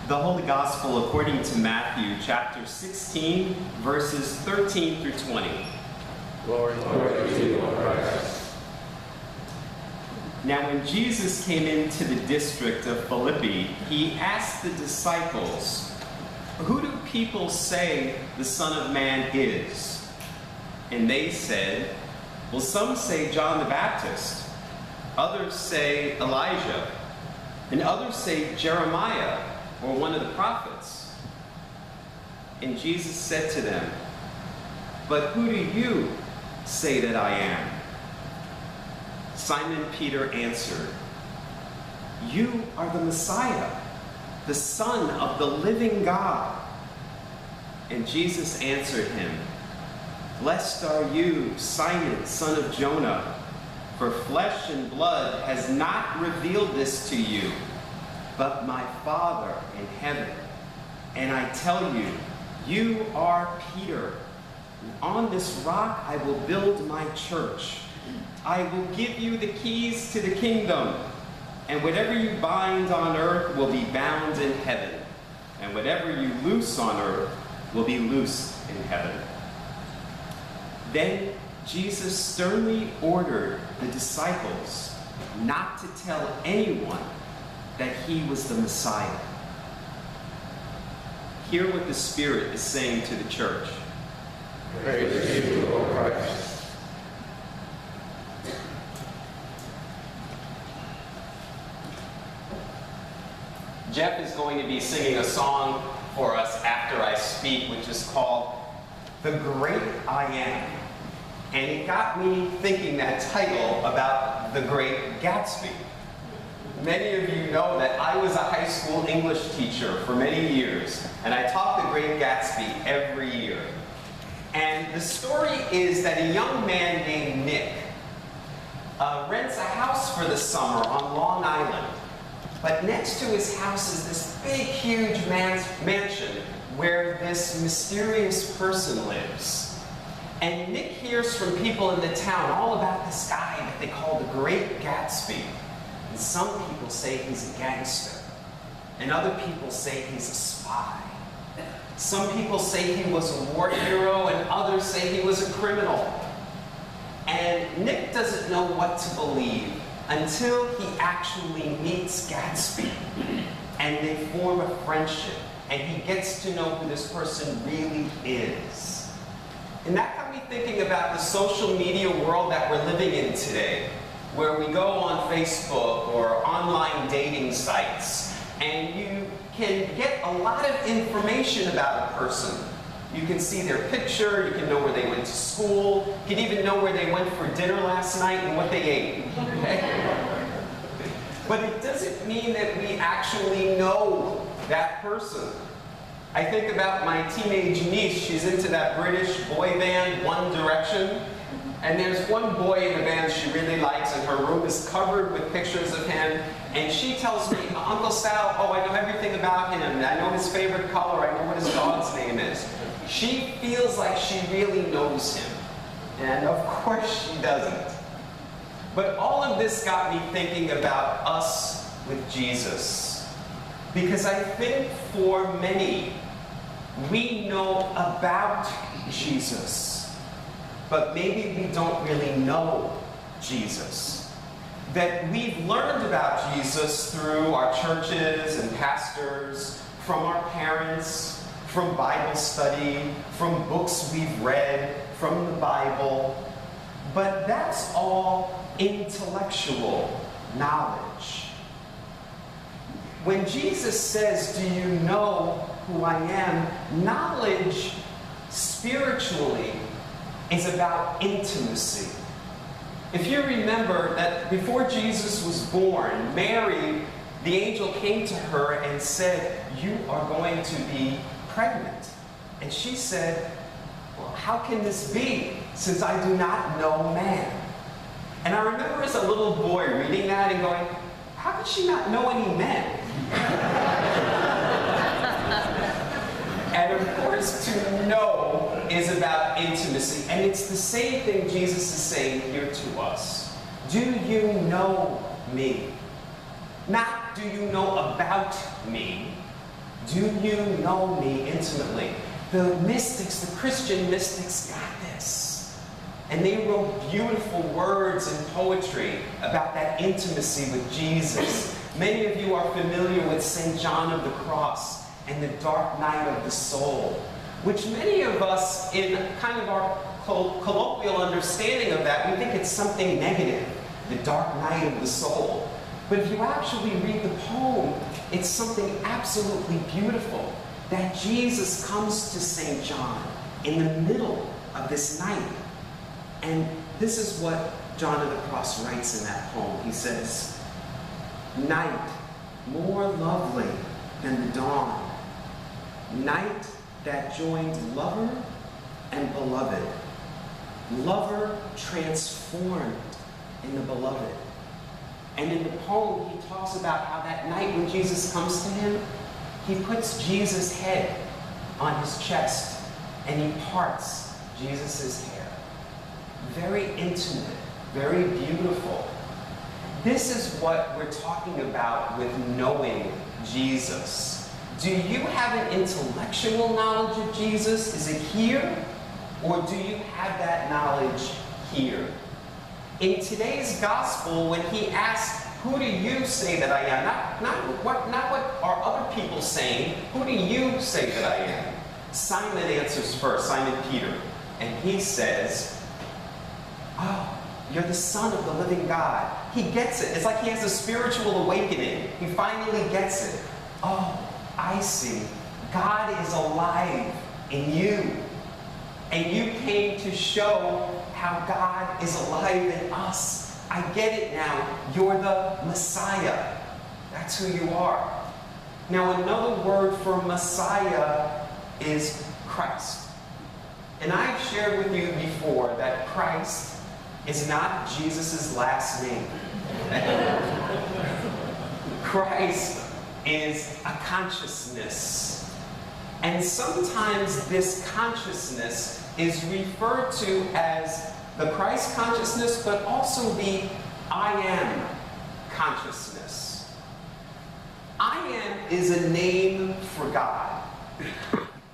The Holy Gospel according to Matthew, chapter 16, verses 13 through 20. Glory to you, Lord Christ. Now when Jesus came into the district of Philippi, he asked the disciples, "Who do people say the Son of Man is?" And they said, "Well, some say John the Baptist, others say Elijah, and others say Jeremiah, or one of the prophets." And Jesus said to them, "But who do you say that I am?" Simon Peter answered, "You are the Messiah, the Son of the living God." And Jesus answered him, "Blessed are you, Simon, son of Jonah, for flesh and blood has not revealed this to you, but my Father in heaven. And I tell you, you are Peter, and on this rock I will build my church. I will give you the keys to the kingdom, and whatever you bind on earth will be bound in heaven, and whatever you loose on earth will be loosed in heaven." Then Jesus sternly ordered the disciples not to tell anyone that he was the Messiah. Hear what the Spirit is saying to the church. Praise to you, Lord Christ. Jeff is going to be singing a song for us after I speak, which is called "The Great I Am." And it got me thinking that title about The Great Gatsby. Many of you know that I was a high school English teacher for many years, and I taught The Great Gatsby every year. And the story is that a young man named Nick rents a house for the summer on Long Island. But next to his house is this big, huge mansion where this mysterious person lives. And Nick hears from people in the town all about this guy that they call the Great Gatsby. And some people say he's a gangster. And other people say he's a spy. Some people say he was a war hero, and others say he was a criminal. And Nick doesn't know what to believe until he actually meets Gatsby, and they form a friendship, and he gets to know who this person really is. And that got me thinking about the social media world that we're living in today, where we go on Facebook or online dating sites, and you can get a lot of information about a person. You can see their picture, you can know where they went to school, you can even know where they went for dinner last night and what they ate. Okay? But it doesn't mean that we actually know that person. I think about my teenage niece. She's into that British boy band, One Direction. And there's one boy in the band she really likes, and her room is covered with pictures of him. And she tells me, "Uncle Sal, oh, I know everything about him. I know his favorite color. I know what his dog's name is." She feels like she really knows him. And of course she doesn't. But all of this got me thinking about us with Jesus. Because I think for many, we know about Jesus, but maybe we don't really know Jesus. That we've learned about Jesus through our churches and pastors, from our parents, from Bible study, from books we've read, from the Bible. But that's all intellectual knowledge. When Jesus says, "Do you know who I am?" knowledge spiritually is about intimacy. If you remember that before Jesus was born, Mary, the angel came to her and said, "You are going to be pregnant." And she said, "Well, how can this be, since I do not know man?" And I remember as a little boy reading that and going, how could she not know any men? And of course, to know is about intimacy. And it's the same thing Jesus is saying here to us. Do you know me? Not, do you know about me? Do you know me intimately? The mystics, the Christian mystics, got this. And they wrote beautiful words and poetry about that intimacy with Jesus. Many of you are familiar with St. John of the Cross and the dark night of the soul, which many of us, in kind of our colloquial understanding of that, we think it's something negative, the dark night of the soul. But if you actually read the poem, it's something absolutely beautiful, that Jesus comes to St. John in the middle of this night. And this is what John of the Cross writes in that poem. He says, "Night more lovely than the dawn, night that joined lover and beloved, lover transformed in the beloved." And in the poem, he talks about how that night when Jesus comes to him, he puts Jesus' head on his chest and he parts Jesus' hair. Very intimate, very beautiful. This is what we're talking about with knowing Jesus. Do you have an intellectual knowledge of Jesus? Is it here? Or do you have that knowledge here? In today's gospel, when he asks, "Who do you say that I am?" Not what are other people saying. Who do you say that I am? Simon answers first, Simon Peter. And he says, "Oh, you're the Son of the living God." He gets it. It's like he has a spiritual awakening. He finally gets it. Oh, I see. God is alive in you. And you came to show how God is alive in us. I get it now. You're the Messiah. That's who you are. Now, another word for Messiah is Christ. And I've shared with you before that Christ is not Jesus' last name. Christ is a consciousness. And sometimes this consciousness is referred to as the Christ consciousness, but also the I am consciousness. I am is a name for God.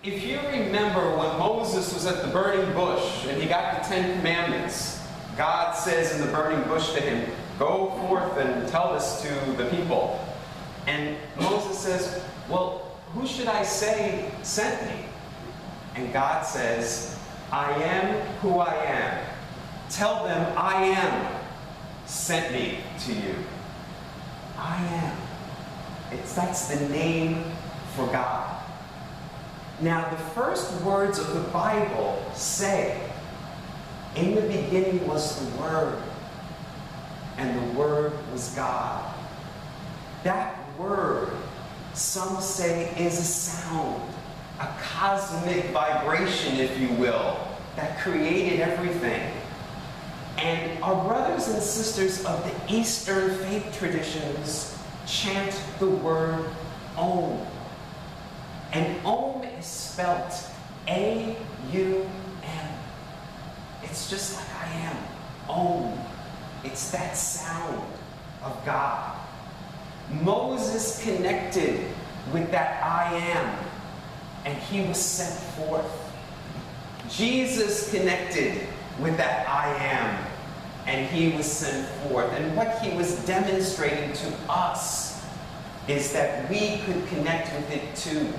If you remember when Moses was at the burning bush and he got the 10 Commandments, God says in the burning bush to him, "Go forth and tell this to the people." And Moses says, "Well, who should I say sent me?" And God says, "I am who I am. Tell them I am sent me to you." I am. That's the name for God. Now, the first words of the Bible say, "In the beginning was the Word, and the Word was God." That word, some say, is a sound, a cosmic vibration, if you will, that created everything. And our brothers and sisters of the Eastern faith traditions chant the word Om. And Om is spelt A-U-M. It's just like I am. Om. It's that sound of God. Moses connected with that I am, and he was sent forth. Jesus connected with that I am, and he was sent forth. And what he was demonstrating to us is that we could connect with it too.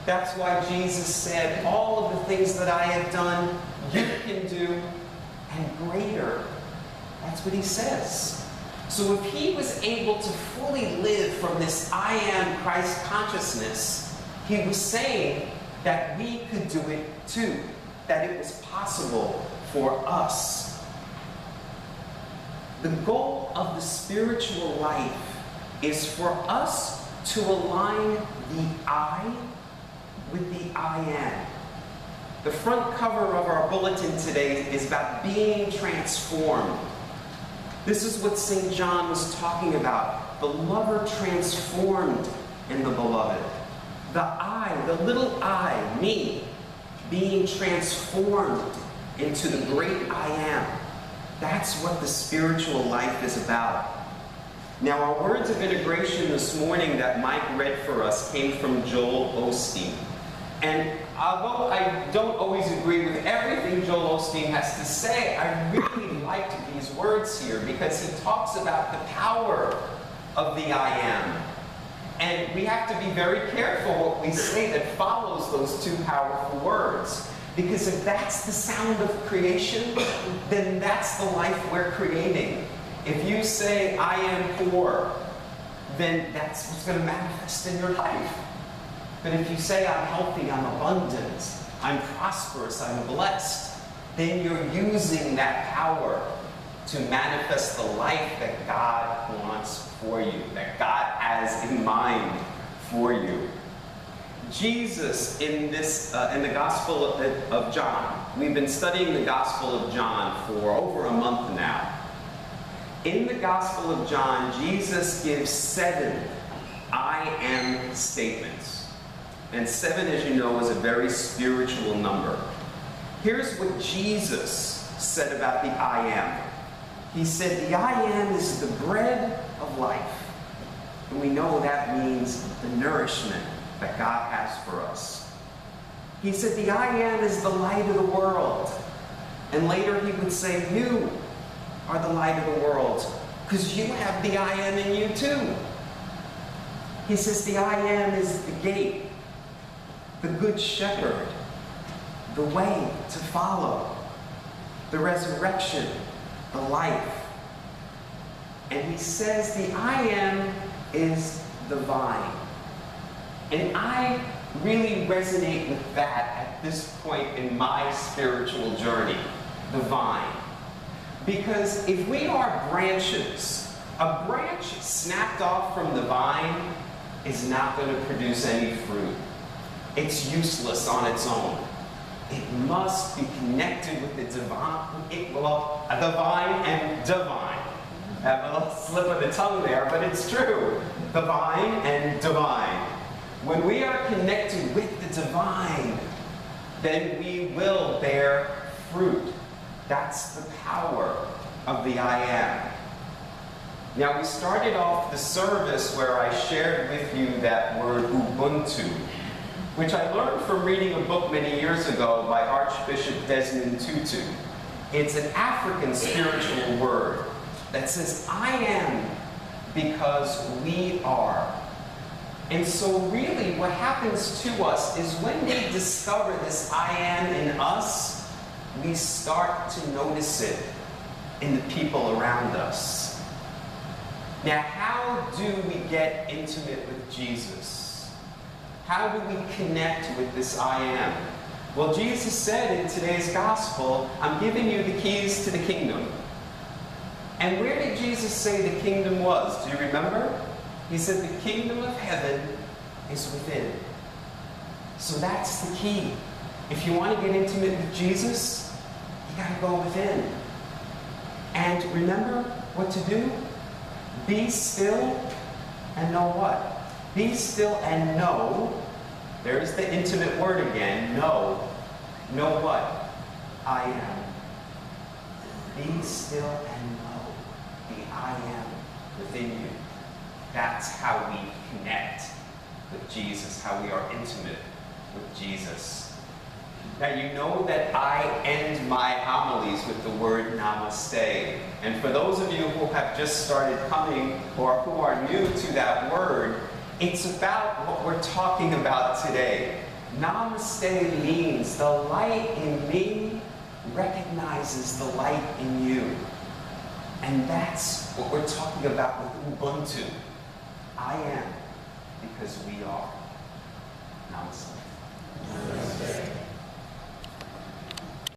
That's why Jesus said, "All of the things that I have done, you can do, and greater." That's what he says. So if he was able to fully live from this I am Christ consciousness, he was saying that we could do it too, that it was possible for us. The goal of the spiritual life is for us to align the I with the I am. The front cover of our bulletin today is about being transformed. This is what St. John was talking about. The lover transformed in the beloved. The I, the little I, me, being transformed into the great I am. That's what the spiritual life is about. Now, our words of integration this morning that Mike read for us came from Joel Osteen. And although I don't always agree with everything Joel Osteen has to say, I really liked these words here because he talks about the power of the I am. And we have to be very careful what we say that follows those two powerful words. Because if that's the sound of creation, then that's the life we're creating. If you say, I am poor, then that's what's going to manifest in your life. But if you say, I'm healthy, I'm abundant, I'm prosperous, I'm blessed, then you're using that power to manifest the life that God wants for you, that God has in mind for you. Jesus, in the Gospel of John, we've been studying the Gospel of John for over a month now. In the Gospel of John, Jesus gives 7 I am statements. And 7, as you know, is a very spiritual number. Here's what Jesus said about the I am. He said, the I am is the bread of life. And we know that means the nourishment that God has for us. He said, the I am is the light of the world. And later he would say, you are the light of the world, because you have the I am in you too. He says the I am is the gate, the good shepherd, the way to follow, the resurrection, the life. And he says the I am is the vine. And I really resonate with that at this point in my spiritual journey, the vine. Because if we are branches, a branch snapped off from the vine is not going to produce any fruit. It's useless on its own. It must be connected with the divine, the vine and divine. I have a little slip of the tongue there, but it's true. The vine and divine. When we are connected with the divine, then we will bear fruit. That's the power of the I am. Now, we started off the service where I shared with you that word Ubuntu, which I learned from reading a book many years ago by Archbishop Desmond Tutu. It's an African spiritual word that says, I am because we are. And so really what happens to us is when we discover this I am in us, we start to notice it in the people around us. Now, how do we get intimate with Jesus? How do we connect with this I am? Well, Jesus said in today's gospel, I'm giving you the keys to the kingdom. And where did Jesus say the kingdom was? Do you remember? He said the kingdom of heaven is within. So that's the key. If you want to get intimate with Jesus, you got to go within. And remember what to do? Be still and know what? Be still and know. There's the intimate word again. Know. Know what? I am. Be still and know the I am within you. That's how we connect with Jesus, how we are intimate with Jesus. Now, you know that I end my homilies with the word namaste. And for those of you who have just started coming or who are new to that word, it's about what we're talking about today. Namaste means the light in me recognizes the light in you. And that's what we're talking about with Ubuntu. I am because we are. Namaste. Namaste.